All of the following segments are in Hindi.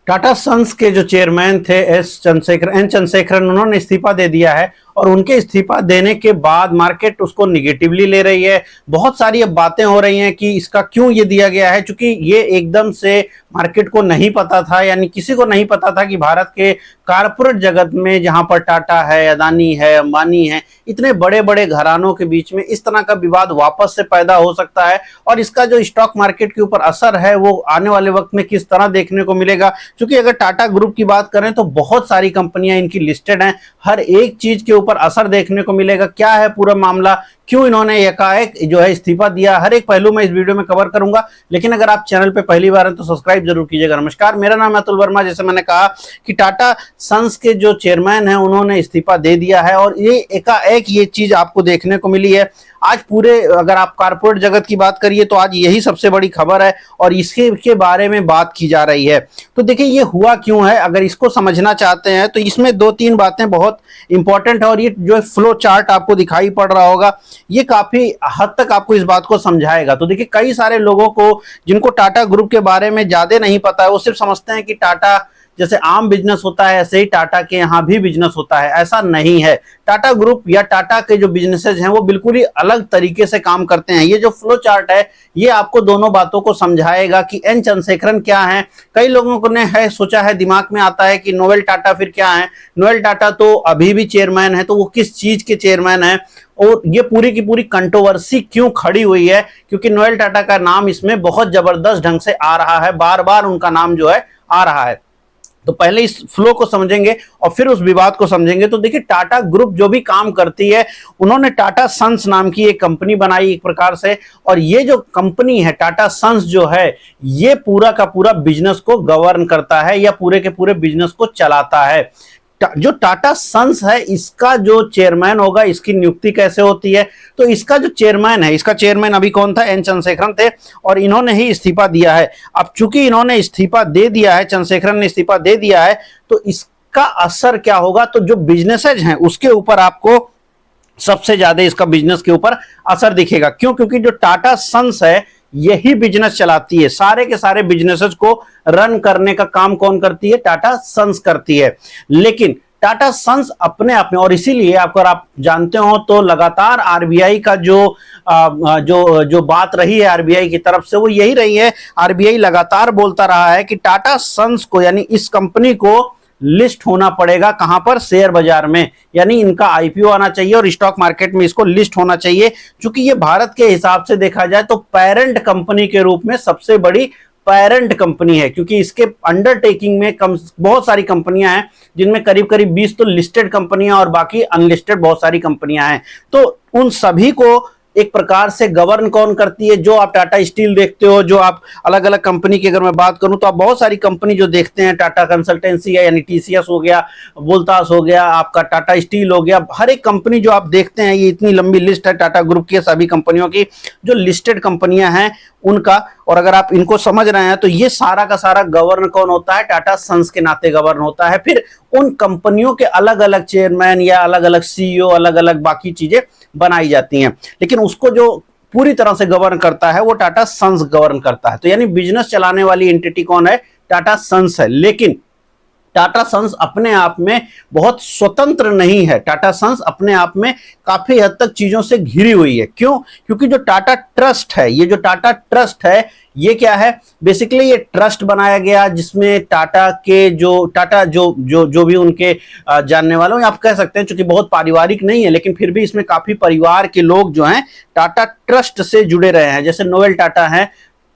टाटा सन्स के जो चेयरमैन थे एन चंद्रशेखरन, उन्होंने इस्तीफा दे दिया है और उनके इस्तीफा देने के बाद मार्केट उसको निगेटिवली ले रही है। बहुत सारी अब बातें हो रही हैं कि इसका क्यों ये दिया गया है, क्योंकि ये एकदम से मार्केट को नहीं पता था, यानी किसी को नहीं पता था कि भारत के कारपोरेट जगत में जहां पर टाटा है, अदानी है, अंबानी है, इतने बड़े बड़े घरानों के बीच में इस तरह का विवाद वापस से पैदा हो सकता है और इसका जो स्टॉक मार्केट के ऊपर असर है वो आने वाले वक्त में किस तरह देखने को मिलेगा। क्योंकि अगर टाटा ग्रुप की बात करें तो बहुत सारी कंपनियां इनकी लिस्टेड हैं, हर एक चीज के ऊपर असर देखने को मिलेगा। क्या है पूरा मामला, क्यों इन्होंने एकाएक जो है इस्तीफा दिया, हर एक पहलू में इस वीडियो में कवर करूंगा। लेकिन अगर आप चैनल पे पहली बार हैं तो सब्सक्राइब जरूर कीजिएगा। नमस्कार, मेरा नाम है अतुल वर्मा। जैसे मैंने कहा कि टाटा सन्स के जो चेयरमैन हैं उन्होंने इस्तीफा दे दिया है और ये एकाएक ये चीज आपको देखने को मिली है। आज पूरे अगर आप कारपोरेट जगत की बात करिए तो आज यही सबसे बड़ी खबर है और इसके बारे में बात की जा रही है। तो देखिए ये हुआ क्यों है, अगर इसको समझना चाहते हैं तो इसमें दो तीन बातें बहुत इंपॉर्टेंट है और ये जो फ्लो चार्ट आपको दिखाई पड़ रहा होगा ये काफी हद तक आपको इस बात को समझाएगा। तो देखिए कई सारे लोगों को जिनको टाटा ग्रुप के बारे में ज्यादा नहीं पता है, वो सिर्फ समझते हैं कि टाटा जैसे आम बिजनेस होता है ऐसे ही टाटा के यहाँ भी बिजनेस होता है। ऐसा नहीं है। टाटा ग्रुप या टाटा के जो बिजनेसेस हैं वो बिल्कुल ही अलग तरीके से काम करते हैं। ये जो फ्लो चार्ट है ये आपको दोनों बातों को समझाएगा कि एन चंद्रशेखरन क्या है। कई लोगों को ने है सोचा है, दिमाग में आता है कि नोएल टाटा फिर क्या है। नोएल टाटा तो अभी भी चेयरमैन है, तो वो किस चीज के चेयरमैन है और ये पूरी की पूरी कंट्रोवर्सी क्यों खड़ी हुई है, क्योंकि नोएल टाटा का नाम इसमें बहुत जबरदस्त ढंग से आ रहा है, बार बार उनका नाम जो है आ रहा है। तो पहले इस फ्लो को समझेंगे और फिर उस विवाद को समझेंगे। तो देखिए टाटा ग्रुप जो भी काम करती है, उन्होंने टाटा सन्स नाम की एक कंपनी बनाई एक प्रकार से, और ये जो कंपनी है टाटा सन्स जो है ये पूरा का पूरा बिजनेस को गवर्न करता है या पूरे के पूरे बिजनेस को चलाता है। जो टाटा सन्स है इसका जो चेयरमैन होगा, इसकी नियुक्ति कैसे होती है, तो इसका जो चेयरमैन है, इसका चेयरमैन अभी कौन था, एन चंद्रशेखरन थे और इन्होंने ही इस्तीफा दिया है। अब चूंकि इन्होंने इस्तीफा दे दिया है, चंद्रशेखरन ने इस्तीफा दे दिया है, तो इसका असर क्या होगा, तो जो बिजनेसेज हैं उसके ऊपर आपको सबसे ज्यादा इसका बिजनेस के ऊपर असर दिखेगा। क्यों? क्योंकि जो टाटा सन्स है यही बिजनेस चलाती है, सारे के सारे बिजनेसेस को रन करने का काम कौन करती है, टाटा सन्स करती है। लेकिन टाटा सन्स अपने आप में, और इसीलिए अगर आप जानते हो तो लगातार आरबीआई का जो बात रही है आरबीआई की तरफ से वो यही रही है। आरबीआई लगातार बोलता रहा है कि टाटा सन्स को यानी इस कंपनी को लिस्ट होना पड़ेगा, कहां पर, शेयर बाजार में, यानी इनका आईपीओ आना चाहिए और स्टॉक मार्केट में इसको लिस्ट होना चाहिए। क्योंकि ये भारत के हिसाब से देखा जाए तो पेरेंट कंपनी के रूप में सबसे बड़ी पेरेंट कंपनी है, क्योंकि इसके अंडरटेकिंग में बहुत सारी कंपनियां हैं जिनमें करीब करीब 20 तो लिस्टेड कंपनियां और बाकी अनलिस्टेड बहुत सारी कंपनियां हैं। तो उन सभी को एक प्रकार से गवर्न कौन करती है, जो आप टाटा स्टील देखते हो, जो आप अलग अलग कंपनी की अगर मैं बात करूं तो आप बहुत सारी कंपनी जो देखते हैं, टाटा कंसल्टेंसी है यानी टीसीएस हो गया, वोल्टास हो गया, आपका टाटा स्टील हो गया, हर एक कंपनी जो आप देखते हैं, ये इतनी लंबी लिस्ट है टाटा ग्रुप की सभी कंपनियों की जो लिस्टेड कंपनियां हैं उनका। और अगर आप इनको समझ रहे हैं तो ये सारा का सारा गवर्न कौन होता है, टाटा सन्स के नाते गवर्न होता है। फिर उन कंपनियों के अलग अलग चेयरमैन या अलग अलग सीईओ, अलग अलग बाकी चीजें बनाई जाती हैं, लेकिन उसको जो पूरी तरह से गवर्न करता है वो टाटा सन्स गवर्न करता है। तो यानी बिजनेस चलाने वाली एंटिटी कौन है, टाटा सन्स है। लेकिन टाटा सन्स अपने आप में बहुत स्वतंत्र नहीं है। टाटा सन्स अपने आप में काफी हद तक चीजों से घिरी हुई है। क्यों? क्योंकि जो टाटा ट्रस्ट है, ये जो टाटा ट्रस्ट है ये क्या है, बेसिकली ये ट्रस्ट बनाया गया जिसमें टाटा जो भी उनके जानने वाले आप कह सकते हैं, चूंकि बहुत पारिवारिक नहीं है लेकिन फिर भी इसमें काफी परिवार के लोग जो हैं टाटा ट्रस्ट से जुड़े रहे हैं। जैसे नोएल टाटा है,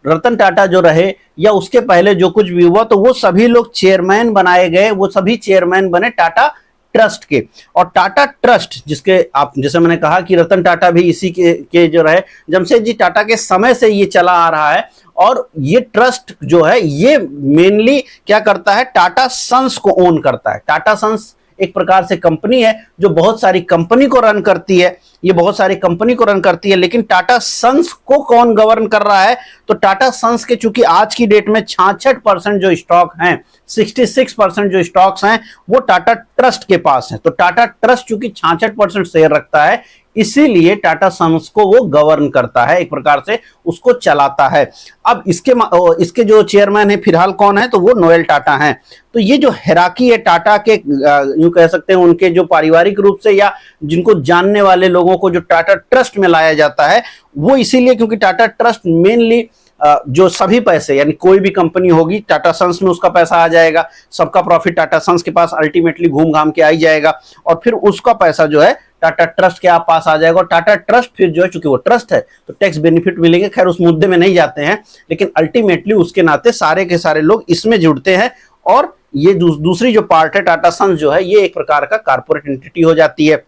रतन टाटा जो रहे या उसके पहले जो कुछ भी हुआ, तो वो सभी लोग चेयरमैन बनाए गए, वो सभी चेयरमैन बने टाटा ट्रस्ट के। और टाटा ट्रस्ट जिसके आप जैसे मैंने कहा कि रतन टाटा भी इसी के जो रहे, जमशेदजी टाटा के समय से ये चला आ रहा है। और ये ट्रस्ट जो है ये मेनली क्या करता है, टाटा सन्स को ओन करता है। टाटा सन्स एक प्रकार से कंपनी है जो बहुत सारी कंपनी को रन करती है। ये बहुत सारी कंपनी को रन करती है, लेकिन टाटा सन्स को कौन गवर्न कर रहा है? तो टाटा सन्स के चूंकि आज की डेट में 66% जो स्टॉक हैं, 66% जो स्टॉक्स हैं वो टाटा ट्रस्ट के पास है। तो टाटा ट्रस्ट चूंकि 66% शेयर रखता है, इसीलिए टाटा सन्स को वो गवर्न करता है, एक प्रकार से उसको चलाता है। अब इसके जो चेयरमैन है फिलहाल कौन है? तो वो नोएल टाटा हैं। तो ये जो हिराकी है टाटा के, यूं कह सकते हैं उनके जो पारिवारिक रूप से या जिनको जानने वाले लोगों को जो टाटा ट्रस्ट में लाया जाता है, वो इसीलिए क्योंकि टाटा ट्रस्ट मेनली जो सभी पैसे, यानी कोई भी कंपनी होगी टाटा सन्स में उसका पैसा आ जाएगा, सबका प्रॉफिट टाटा सन्स के पास अल्टीमेटली घूम घाम के आ ही जाएगा, और फिर उसका पैसा जो है टाटा ट्रस्ट के आप पास आ जाएगा। और टाटा ट्रस्ट फिर जो है, चूंकि वो ट्रस्ट है तो टैक्स बेनिफिट मिलेंगे, खैर उस मुद्दे में नहीं जाते हैं, लेकिन अल्टीमेटली उसके नाते सारे के सारे लोग इसमें जुड़ते हैं। और ये दूसरी जो पार्ट है टाटा सन्स जो है, ये एक प्रकार का कारपोरेट एंटिटी हो जाती है।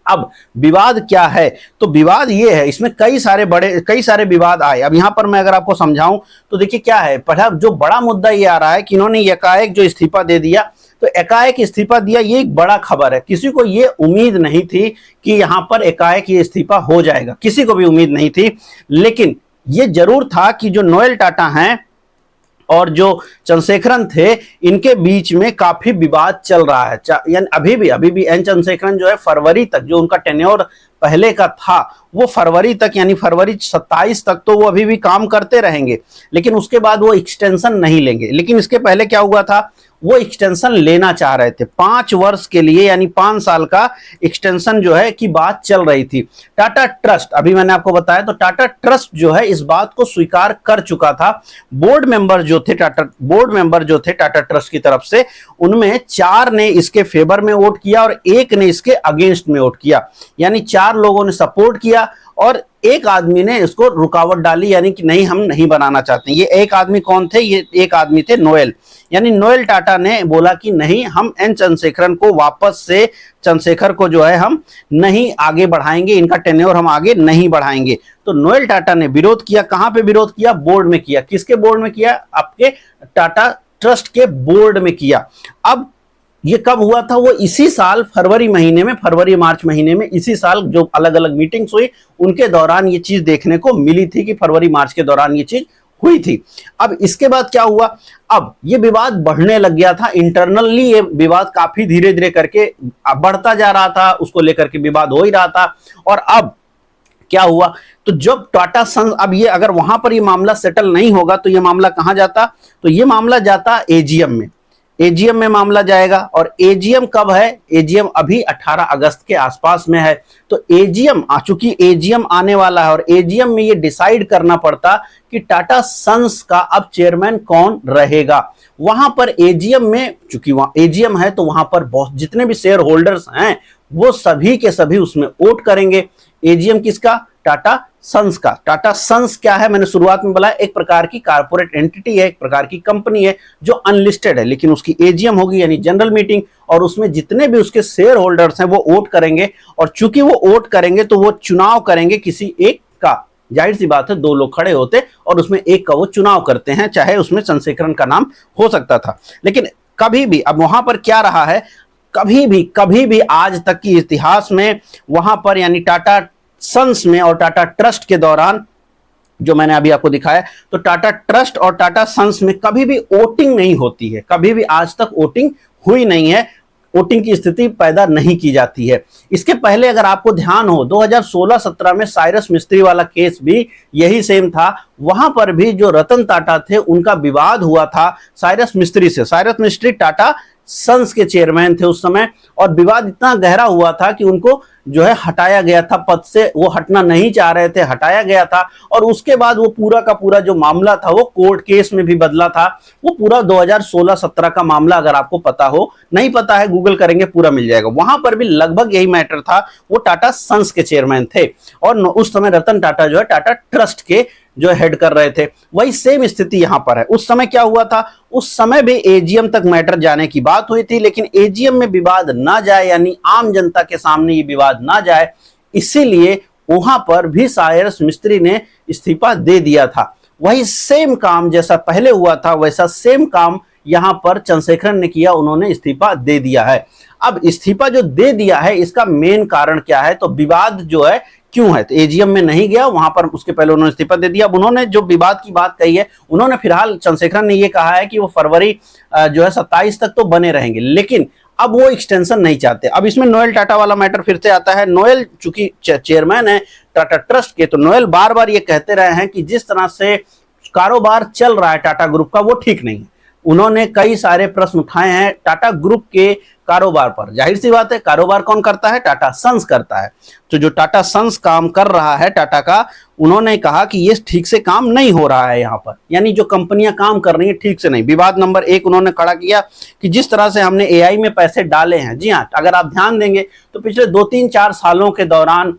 अब विवाद क्या है? तो विवाद ये है, इसमें कई सारे विवाद आए। अब यहां पर मैं अगर आपको समझाऊं तो देखिए क्या है, पहला जो बड़ा मुद्दा ये आ रहा है कि इन्होंने एकाएक जो इस्तीफा दे दिया, तो एकाएक इस्तीफा दिया, ये एक बड़ा खबर है। किसी को ये उम्मीद नहीं थी कि यहां पर एकाएक ये इस्तीफा हो जाएगा, किसी को भी उम्मीद नहीं थी। लेकिन ये जरूर था कि जो नोएल टाटा हैं और जो चंद्रशेखरन थे, इनके बीच में काफी विवाद चल रहा है। यानी अभी भी एन चंद्रशेखरन जो है फरवरी तक, जो उनका टेन्योर पहले का था, वो फरवरी तक, यानी फरवरी 27 तक तो वो अभी भी काम करते रहेंगे, लेकिन उसके बाद वो एक्सटेंशन नहीं लेंगे। लेकिन इसके पहले क्या हुआ था, वो एक्सटेंशन लेना चाह रहे थे 5 वर्ष के लिए, यानी 5 साल का एक्सटेंशन जो है की बात चल रही थी। टाटा ट्रस्ट, अभी मैंने आपको बताया, तो टाटा ट्रस्ट जो है इस बात को स्वीकार कर चुका था। बोर्ड मेंबर जो थे टाटा ट्रस्ट की तरफ से, उनमें 4 ने इसके फेवर में वोट किया और 1 ने इसके अगेंस्ट में वोट किया, यानी 4 लोगों ने सपोर्ट किया और 1 आदमी ने इसको रुकावट डाली, यानी कि नहीं, हम नहीं बनाना चाहते। ये 1 आदमी कौन थे? ये 1 आदमी थे नोएल, यानी नोएल टाटा ने बोला कि नहीं, हम एन चंद्रशेखरन को वापस से, चंद्रशेखर को जो है हम नहीं आगे बढ़ाएंगे, इनका टेन्योर हम आगे नहीं बढ़ाएंगे। तो नोएल टाटा ने विरोध किया। कहां पे विरोध किया? बोर्ड में किया। किसके बोर्ड में किया? आपके टाटा ट्रस्ट के बोर्ड में किया। अब ये कब हुआ था? वो इसी साल फरवरी मार्च महीने में, इसी साल जो अलग अलग मीटिंग्स हुई उनके दौरान ये चीज देखने को मिली थी कि फरवरी मार्च के दौरान ये चीज हुई थी। अब इसके बाद क्या हुआ? अब ये विवाद बढ़ने लग गया था इंटरनली, ये विवाद काफी धीरे धीरे करके बढ़ता जा रहा था, उसको लेकर के विवाद हो ही रहा था। और अब क्या हुआ? तो जब टाटा सन्स, अब ये अगर वहां पर ये मामला सेटल नहीं होगा तो ये मामला कहां जाता? तो ये मामला जाता एजीएम में। एजीएम में मामला जाएगा, और एजीएम कब है? एजीएम अभी 18 अगस्त के आसपास में है। तो एजीएम, चूंकि एजीएम आने वाला है और एजीएम में ये डिसाइड करना पड़ता कि टाटा सन्स का अब चेयरमैन कौन रहेगा। वहां पर एजीएम में, चूंकि वहां एजीएम है तो वहां पर बहुत जितने भी शेयर होल्डर्स हैं वो सभी के सभी उसमें वोट करेंगे। एजीएम किसका? टाटा सन्स का। टाटा सन्स क्या है? मैंने शुरुआत में बोला, एक प्रकार की कारपोरेट एंटिटी है, एक प्रकार की कंपनी है जो अनलिस्टेड है, लेकिन उसकी एजीएम होगी यानी जनरल मीटिंग, और उसमें जितने भी उसके शेयर होल्डर्स हैं वो वोट करेंगे। और चूंकि वो वोट करेंगे तो वो चुनाव करेंगे किसी एक का। जाहिर सी बात है, 2 लोग खड़े होते और उसमें एक का वो चुनाव करते हैं, चाहे उसमें चंद्रशेखरन का नाम हो सकता था। लेकिन कभी भी, अब वहां पर क्या रहा है, कभी भी आज तक की इतिहास में वहां पर, यानी टाटा सन्स में और टाटा ट्रस्ट के दौरान, जो मैंने अभी आपको दिखाया, तो टाटा ट्रस्ट और टाटा सन्स में कभी भी वोटिंग नहीं होती है, कभी भी आज तक वोटिंग हुई नहीं है, वोटिंग की स्थिति पैदा नहीं की जाती है। इसके पहले अगर आपको ध्यान हो, 2016-17 में साइरस मिस्त्री वाला केस भी यही सेम था। वहां पर भी जो रतन टाटा थे उनका विवाद हुआ था साइरस मिस्त्री से। साइरस मिस्त्री टाटा सन्स के चेयरमैन थे उस समय, और विवाद इतना गहरा हुआ था कि उनको जो है हटाया गया था पद से, वो हटना नहीं चाह रहे थे, हटाया गया था। और उसके बाद वो पूरा का पूरा जो मामला था वो कोर्ट केस में भी बदला था। वो पूरा 2016-17 का मामला, अगर आपको पता हो, नहीं पता है गूगल करेंगे पूरा मिल जाएगा। वहां पर भी लगभग यही मैटर था। वो टाटा सन्स के चेयरमैन थे और उस समय रतन टाटा जो है टाटा ट्रस्ट के जो हेड कर रहे थे। वही सेम स्थिति यहां पर है। उस समय क्या हुआ था? उस समय भी एजीएम तक मैटर जाने की बात हुई थी, लेकिन एजीएम में विवाद ना जाए, यानी आम जनता के सामने ये विवाद ना जाए, इसीलिए वहां पर भी साइरस मिस्त्री ने इस्तीफा दे दिया था। वही सेम काम जैसा पहले हुआ था वैसा सेम काम यहां पर चंद्रशेखरन ने किया, उन्होंने इस्तीफा दे दिया है। अब इस्तीफा जो दे दिया है इसका मेन कारण क्या है, तो विवाद जो है क्यों है, तो एजीएम में नहीं गया वहां पर, उसके पहले उन्होंने इस्तीफा दे दिया। अब उन्होंने जो विवाद की बात कही है, उन्होंने फिलहाल चंद्रशेखरन ने ये कहा है कि वो फरवरी जो है 27 तक तो बने रहेंगे, लेकिन अब वो एक्सटेंशन नहीं चाहते। अब इसमें नोएल टाटा वाला मैटर फिर से आता है। नोएल चूंकि चेयरमैन है टाटा ट्रस्ट के, तो नोएल बार बार ये कहते रहे हैं कि जिस तरह से कारोबार चल रहा है टाटा ग्रुप का वो ठीक नहीं है। उन्होंने कई सारे प्रश्न उठाए हैं टाटा ग्रुप के कारोबार पर। जाहिर सी बात है, कारोबार कौन करता है, टाटा सन्स करता है। तो जो टाटा सन्स काम कर रहा है टाटा का, उन्होंने कहा कि ये ठीक से काम नहीं हो रहा है यहाँ पर, यानी जो कंपनियां काम कर रही हैं ठीक से नहीं। विवाद नंबर 1 उन्होंने खड़ा किया कि जिस तरह से हमने एआई में पैसे डाले हैं, जी हाँ, अगर आप ध्यान देंगे तो पिछले 2-3-4 सालों के दौरान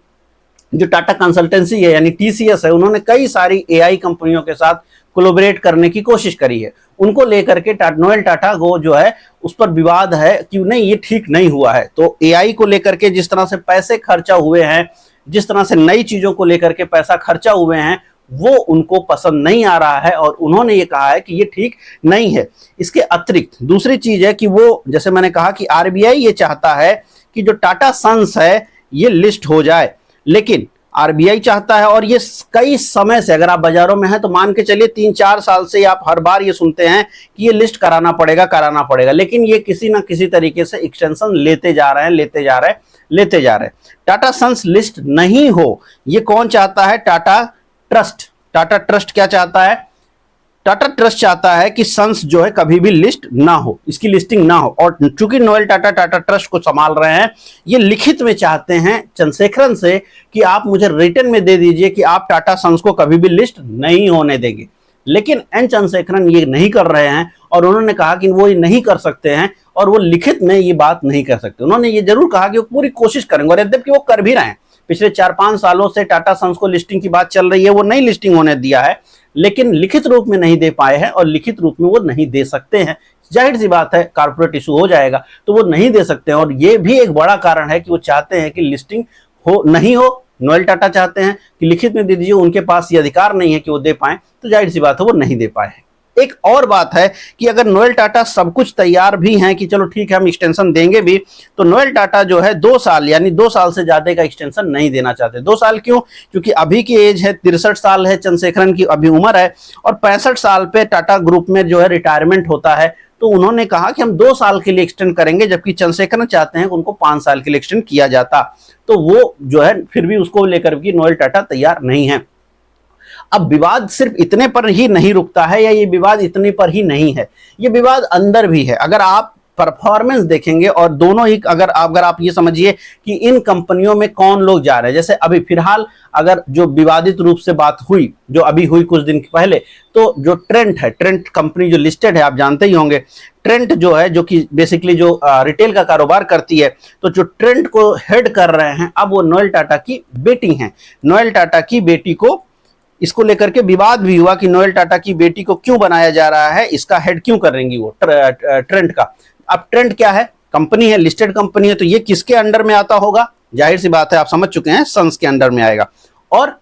जो टाटा कंसल्टेंसी है यानी टीसीएस है, उन्होंने कई सारी एआई कंपनियों के साथ कोलैबोरेट करने की कोशिश करी है। उनको लेकर के नोएल टाटा को जो है उस पर विवाद है कि नहीं, ये ठीक नहीं हुआ है। तो एआई को लेकर के जिस तरह से पैसे खर्चा हुए हैं, जिस तरह से नई चीजों को लेकर के पैसा खर्चा हुए हैं, वो उनको पसंद नहीं आ रहा है और उन्होंने ये कहा है कि ये ठीक नहीं है। इसके अतिरिक्त दूसरी चीज है कि वो, जैसे मैंने कहा कि आरबीआई ये चाहता है कि जो टाटा सन्स है ये लिस्ट हो जाए, लेकिन आरबीआई चाहता है, और ये कई समय से, अगर आप बाजारों में हैं तो मान के चलिए 3-4 साल से आप हर बार ये सुनते हैं कि ये लिस्ट कराना पड़ेगा, लेकिन ये किसी ना किसी तरीके से एक्सटेंशन लेते जा रहे हैं। टाटा सन्स लिस्ट नहीं हो, ये कौन चाहता है, टाटा ट्रस्ट क्या चाहता है, टाटा ट्रस्ट चाहता है कि सन्स जो है कभी भी लिस्ट ना हो, इसकी लिस्टिंग ना हो। और चूंकि नोएल टाटा टाटा ट्रस्ट को संभाल रहे हैं, ये लिखित में चाहते हैं चंद्रशेखरन से कि आप मुझे रिटर्न में दे दीजिए कि आप टाटा सन्स को कभी भी लिस्ट नहीं होने देंगे। लेकिन एन चंद्रशेखरन ये नहीं कर रहे हैं और उन्होंने कहा कि वो ये नहीं कर सकते हैं और वो लिखित में ये बात नहीं कर सकते। उन्होंने ये जरूर कहा कि वो पूरी कोशिश करेंगे, और यद्यपि वो कर भी रहे हैं। पिछले 4-5 सालों से टाटा सन्स को लिस्टिंग की बात चल रही है, वो नहीं लिस्टिंग होने दिया है, लेकिन लिखित रूप में नहीं दे पाए हैं और लिखित रूप में वो नहीं दे सकते हैं। जाहिर सी बात है, कारपोरेट इशू हो जाएगा तो वो नहीं दे सकते हैं, और ये भी एक बड़ा कारण है कि वो चाहते हैं कि लिस्टिंग नहीं हो। नोएल टाटा चाहते हैं कि लिखित में दे दीजिए, उनके पास ये अधिकार नहीं है कि वो दे पाए, तो जाहिर सी बात है वो नहीं दे पाए हैं। एक और बात है कि अगर नोएल टाटा सब कुछ तैयार भी हैं कि चलो ठीक है हम एक्सटेंशन देंगे भी, तो नोएल टाटा जो है 2 साल यानी 2 साल से ज्यादा का एक्सटेंशन नहीं देना चाहते। 2 साल क्यों? क्योंकि अभी की एज है 63 साल है, चंद्रशेखरन की अभी उम्र है, और 65 साल पे टाटा ग्रुप में जो है रिटायरमेंट होता है। तो उन्होंने कहा कि हम 2 साल के लिए एक्सटेंड करेंगे, जबकि चंद्रशेखरन चाहते हैं कि उनको 5 साल के लिए एक्सटेंड किया जाता। तो वो जो है फिर भी उसको लेकर के नोएल टाटा तैयार नहीं है। अब विवाद सिर्फ इतने पर ही नहीं रुकता है, या ये विवाद इतने पर ही नहीं है, ये विवाद अंदर भी है। अगर आप परफॉर्मेंस देखेंगे, और दोनों ही, अगर आप ये समझिए कि इन कंपनियों में कौन लोग जा रहे हैं, जैसे अभी फिलहाल अगर जो विवादित रूप से बात हुई, जो अभी हुई कुछ दिन पहले, तो जो ट्रेंट है, ट्रेंट कंपनी जो लिस्टेड है, आप जानते ही होंगे, ट्रेंट जो है, जो कि बेसिकली जो रिटेल का कारोबार करती है, तो जो ट्रेंट को हेड कर रहे हैं अब वो नोएल टाटा की बेटी हैं। नोएल टाटा की बेटी को, इसको लेकर के विवाद भी हुआ कि नोएल टाटा की बेटी को क्यों बनाया जा रहा है, इसका हेड क्यों करेंगी वो ट्रेंट का। अब ट्रेंट क्या है, कंपनी है, लिस्टेड कंपनी है, तो ये किसके अंडर में आता होगा? जाहिर सी बात है, आप समझ चुके हैं, सन्स के अंडर में आएगा। और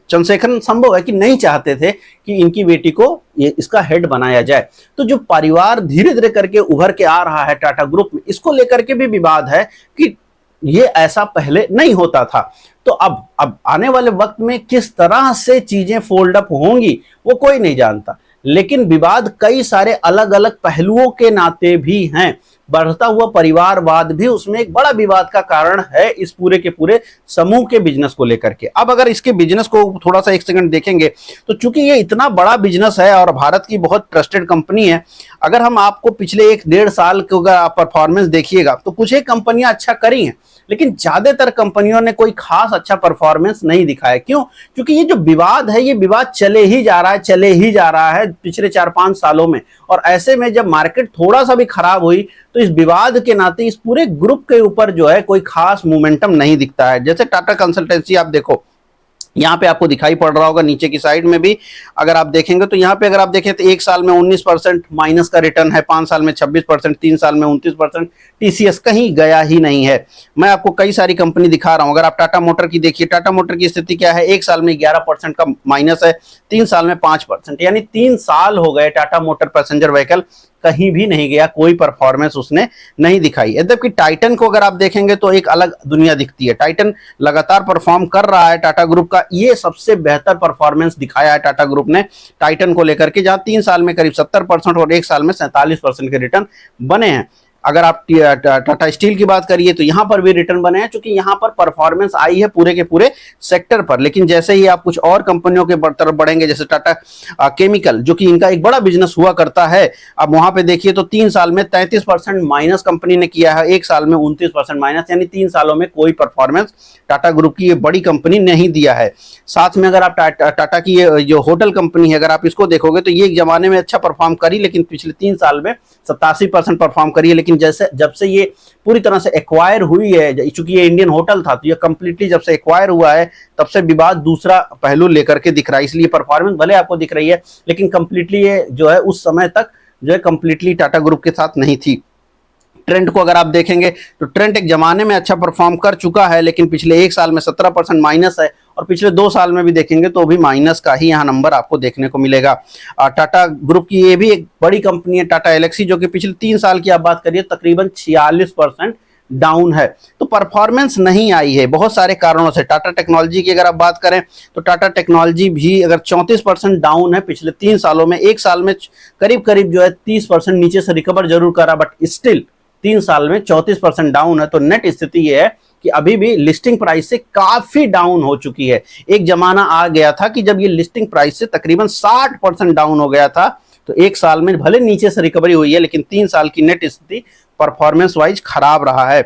चंद्रशेखरन संभव है कि नहीं चाहते थे कि इनकी बेटी को ये इसका हेड बनाया जाए। तो जो परिवार धीरे धीरे करके उभर के आ रहा है टाटा ग्रुप में, इसको लेकर के भी विवाद है कि ये ऐसा पहले नहीं होता था। तो अब आने वाले वक्त में किस तरह से चीजें फोल्ड अप होंगी वो कोई नहीं जानता, लेकिन विवाद कई सारे अलग अलग पहलुओं के नाते भी हैं। बढ़ता हुआ परिवारवाद भी उसमें एक बड़ा विवाद का कारण है, इस पूरे के पूरे समूह के बिजनेस को लेकर के। अब अगर इसके बिजनेस को थोड़ा सा 1 सेकंड देखेंगे, तो चूंकि ये इतना बड़ा बिजनेस है और भारत की बहुत ट्रस्टेड कंपनी है, अगर हम आपको पिछले 1-1.5 साल के अगर आप परफॉर्मेंस देखिएगा, तो कुछ एक कंपनियां अच्छा करी हैं, लेकिन ज्यादातर कंपनियों ने कोई खास अच्छा परफॉर्मेंस नहीं दिखाया। क्यों? क्योंकि ये जो विवाद है, ये विवाद चले ही जा रहा है पिछले 4-5 सालों में, और ऐसे में जब मार्केट थोड़ा सा भी खराब हुई, तो इस विवाद के नाते इस पूरे ग्रुप के ऊपर जो है कोई खास मोमेंटम नहीं दिखता है। जैसे टाटा कंसल्टेंसी आप देखो, यहाँ पे आपको दिखाई पड़ रहा होगा नीचे की साइड में भी, अगर आप देखेंगे तो यहाँ पे अगर आप देखें तो 1 साल में 19% माइनस का रिटर्न है, 5 साल में 26%, 3 साल में 29%। टीसीएस कहीं गया ही नहीं है। मैं आपको कई सारी कंपनी दिखा रहा हूँ। अगर आप टाटा मोटर की देखिए, टाटा मोटर की स्थिति क्या है, 1 साल में 11% का माइनस है, 3 साल में 5%, यानी 3 साल हो गए टाटा मोटर पैसेंजर व्हीकल कहीं भी नहीं गया, कोई परफॉर्मेंस उसने नहीं दिखाई। यद्यपि टाइटन को अगर आप देखेंगे तो एक अलग दुनिया दिखती है। टाइटन लगातार परफॉर्म कर रहा है टाटा ग्रुप का, ये सबसे बेहतर परफॉर्मेंस दिखाया है टाटा ग्रुप ने टाइटन को लेकर के, जहां 3 साल में करीब 70% और 1 साल में 47% के रिटर्न बने हैं। अगर आप टाटा स्टील की बात करिए तो यहां पर भी रिटर्न बने हैं, क्योंकि यहां पर परफॉर्मेंस आई है पूरे के पूरे सेक्टर पर। लेकिन जैसे ही आप कुछ और कंपनियों के तरफ बढ़ेंगे, जैसे टाटा केमिकल, जो कि इनका एक बड़ा बिजनेस हुआ करता है, अब वहां पे देखिए तो 3 साल में 33% माइनस कंपनी ने किया है, 1 साल में 29% माइनस, यानी 3 सालों में कोई परफॉर्मेंस टाटा ग्रुप की ये बड़ी कंपनी नहीं दिया है। साथ में अगर आप टाटा की ये जो होटल कंपनी है, अगर आप इसको देखोगे तो ये एक जमाने में अच्छा परफॉर्म करी, लेकिन पिछले 3 साल में 87% परफॉर्म करी है। लेकिन जैसे जब से ये पूरी तरह से एक्वायर हुई है, चूंकि ये इंडियन होटल था, तो ये कंप्लीटली जब से एक्वायर हुआ है तब से विवाद दूसरा पहलू लेकर के दिख रहा है। इसलिए परफॉर्मेंस भले आपको दिख रही है, लेकिन कंप्लीटली ये जो है उस समय तक जो है कंप्लीटली टाटा ग्रुप के साथ नहीं थी। ट्रेंड को अगर आप देखेंगे तो ट्रेंड एक जमाने में अच्छा परफॉर्म कर चुका है, लेकिन पिछले 1 साल में 17% माइनस है, और पिछले 2 साल में भी देखेंगे तो भी माइनस का ही यहाँ नंबर आपको देखने को मिलेगा। टाटा ग्रुप की ये भी एक बड़ी कंपनी है टाटा एलेक्सी, जो कि पिछले 3 साल की आप बात करिए तकरीबन 46% डाउन है। तो परफॉर्मेंस नहीं आई है बहुत सारे कारणों से। टाटा टेक्नोलॉजी की अगर आप बात करें तो टाटा टेक्नोलॉजी भी अगर 34% डाउन है पिछले 3 सालों में, 1 साल में करीब करीब जो है 30% नीचे से रिकवर जरूर करा, बट स्टिल 3 साल में 34% डाउन है। तो नेट स्थिति यह है कि अभी भी लिस्टिंग प्राइस से काफी डाउन हो चुकी है। एक जमाना आ गया था कि जब ये लिस्टिंग प्राइस से तकरीबन 60% डाउन हो गया था, तो 1 साल में भले नीचे से रिकवरी हुई है, लेकिन 3 साल की नेट स्थिति परफॉर्मेंस वाइज खराब रहा है।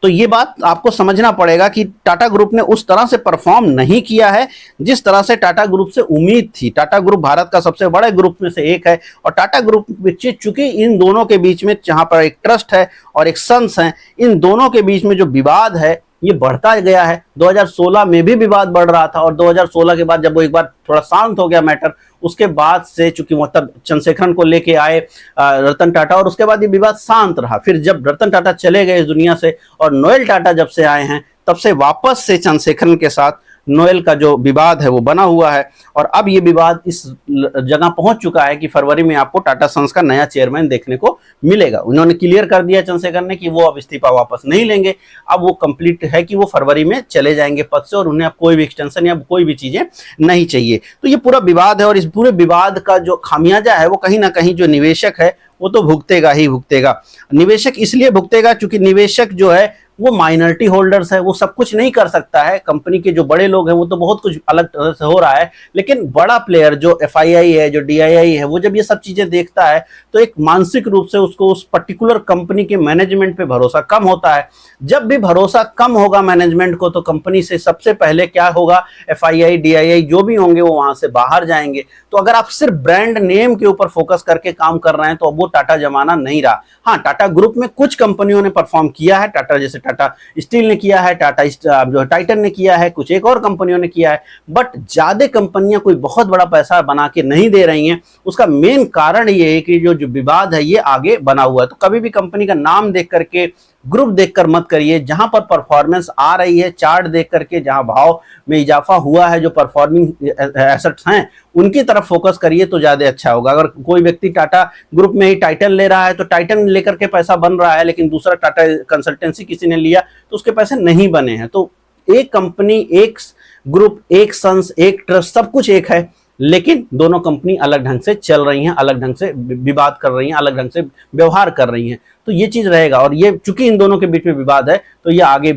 तो ये बात आपको समझना पड़ेगा कि टाटा ग्रुप ने उस तरह से परफॉर्म नहीं किया है जिस तरह से टाटा ग्रुप से उम्मीद थी। टाटा ग्रुप भारत का सबसे बड़े ग्रुप में से एक है, और टाटा ग्रुप चूंकि इन दोनों के बीच में जहां पर एक ट्रस्ट है और एक सन्स है, इन दोनों के बीच में जो विवाद है ये बढ़ता गया है। 2016 में भी विवाद बढ़ रहा था, और 2016 के बाद जब वो एक बार थोड़ा शांत हो गया मैटर, उसके बाद से चूंकि मतलब चंद्रशेखरन को लेके आए रतन टाटा, और उसके बाद ये विवाद शांत रहा। फिर जब रतन टाटा चले गए इस दुनिया से और नोएल टाटा जब से आए हैं, तब से वापस से चंद्रशेखरन के साथ नोएल का जो विवाद है वो बना हुआ है। और अब ये विवाद इस जगह पहुंच चुका है कि फरवरी में आपको टाटा सन्स का नया चेयरमैन देखने को मिलेगा। उन्होंने क्लियर कर दिया चंद्रशेखर ने कि वो अब इस्तीफा वापस नहीं लेंगे, अब वो कंप्लीट है कि वो फरवरी में चले जाएंगे पद से, और उन्हें अब कोई भी एक्सटेंशन या कोई भी चीजें नहीं चाहिए। तो ये पूरा विवाद है, और इस पूरे विवाद का जो खामियाजा है वो कहीं ना कहीं जो निवेशक है वो तो भुगतेगा ही भुगतेगा। निवेशक इसलिए भुगतेगा क्योंकि निवेशक जो है वो माइनॉरिटी होल्डर्स है, वो सब कुछ नहीं कर सकता है। कंपनी के जो बड़े लोग हैं वो तो बहुत कुछ अलग तरह से हो रहा है, लेकिन बड़ा प्लेयर जो एफआईआई है, जो डीआईआई है, वो जब ये सब चीजें देखता है तो एक मानसिक रूप से उसको उस पर्टिकुलर कंपनी के मैनेजमेंट पे भरोसा कम होता है। जब भी भरोसा कम होगा मैनेजमेंट को, तो कंपनी से सबसे पहले क्या होगा, एफआईआई डीआईआई जो भी होंगे वो वहां से बाहर जाएंगे। तो अगर आप सिर्फ ब्रांड नेम के ऊपर फोकस करके काम कर रहे हैं तो अब वो टाटा जमाना नहीं रहा। हाँ, टाटा ग्रुप में कुछ कंपनियों ने परफॉर्म किया है, टाटा जैसे टाटा स्टील ने किया है, टाटा जो टाइटन ने किया है, कुछ एक और कंपनियों ने किया है, बट ज्यादा कंपनियां कोई बहुत बड़ा पैसा बना के नहीं दे रही हैं। उसका मेन कारण ये है कि जो विवाद है ये आगे बना हुआ है। तो कभी भी कंपनी का नाम देख करके, ग्रुप देखकर मत करिए। जहां पर परफॉर्मेंस आ रही है, चार्ट देख करके जहां भाव में इजाफा हुआ है, जो परफॉर्मिंग एसेट्स हैं उनकी तरफ फोकस करिए तो ज्यादा अच्छा होगा। अगर कोई व्यक्ति टाटा ग्रुप में ही टाइटन ले रहा है तो टाइटन लेकर के पैसा बन रहा है, लेकिन दूसरा टाटा कंसल्टेंसी किसी ने लिया तो उसके पैसे नहीं बने हैं। तो एक कंपनी, एक ग्रुप, एक सन्स, एक ट्रस्ट, सब कुछ एक है, लेकिन दोनों कंपनी अलग ढंग से चल रही हैं, अलग ढंग से विवाद कर रही हैं, अलग ढंग से व्यवहार कर रही हैं। तो ये चीज रहेगा, और ये चूंकि इन दोनों के बीच में विवाद है तो ये आगे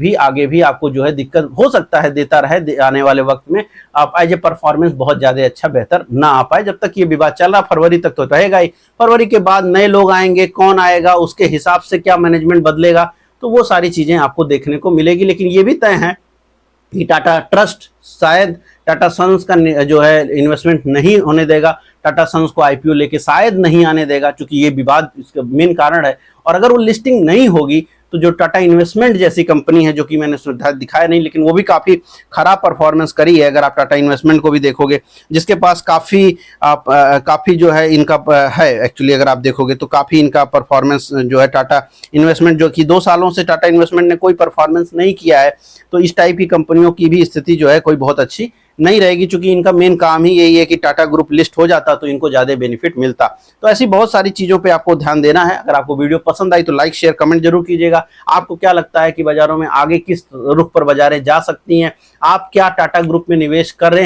भी आपको जो है दिक्कत हो सकता है देता रहे आने वाले वक्त में। आप एज ए परफॉर्मेंस बहुत ज्यादा अच्छा बेहतर ना आ पाए। जब तक ये विवाद चल रहा, फरवरी तक तो रहेगा ही। फरवरी के बाद नए लोग आएंगे, कौन आएगा, उसके हिसाब से क्या मैनेजमेंट बदलेगा, तो वो सारी चीजें आपको देखने को मिलेगी। लेकिन ये भी तय है कि टाटा ट्रस्ट शायद टाटा सन्स का जो है इन्वेस्टमेंट नहीं होने देगा, टाटा सन्स को आईपीओ लेके शायद नहीं आने देगा, क्योंकि ये विवाद इसका मेन कारण है। और अगर वो लिस्टिंग नहीं होगी तो जो टाटा इन्वेस्टमेंट जैसी कंपनी है, जो कि मैंने दिखाया नहीं, लेकिन वो भी काफी खराब परफॉर्मेंस करी है। अगर आप टाटा इन्वेस्टमेंट को भी देखोगे, जिसके पास काफी जो है इनका है, एक्चुअली अगर आप देखोगे तो काफी इनका परफॉर्मेंस जो है टाटा इन्वेस्टमेंट, जो कि 2 सालों से टाटा इन्वेस्टमेंट ने कोई परफॉर्मेंस नहीं किया है। तो इस टाइप की कंपनियों की भी स्थिति जो है कोई बहुत अच्छी नहीं रहेगी, चूंकि इनका मेन काम ही यही है कि टाटा ग्रुप लिस्ट हो जाता तो इनको ज्यादा बेनिफिट मिलता। तो ऐसी बहुत सारी चीजों पे आपको ध्यान देना है। अगर आपको वीडियो पसंद आई तो लाइक शेयर कमेंट जरूर कीजिएगा। आपको क्या लगता है कि बाजारों में आगे किस रुख पर बाजारें जा सकती हैं, आप क्या टाटा ग्रुप में निवेश कर रहे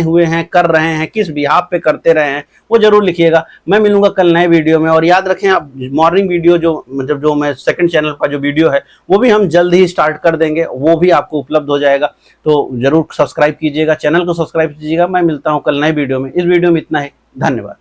हैं, किस बिहाफ पे करते रहे हैं, वो जरूर लिखिएगा। मैं मिलूंगा कल नए वीडियो में। और याद रखें, आप मॉर्निंग वीडियो जो मैं सेकंड चैनल पर जो वीडियो है वो भी हम जल्द ही स्टार्ट कर देंगे, वो भी आपको उपलब्ध हो जाएगा। तो जरूर सब्सक्राइब कीजिएगा, चैनल को सब्सक्राइब कीजिएगा। मैं मिलता हूं कल नए वीडियो में। इस वीडियो में इतना ही, धन्यवाद।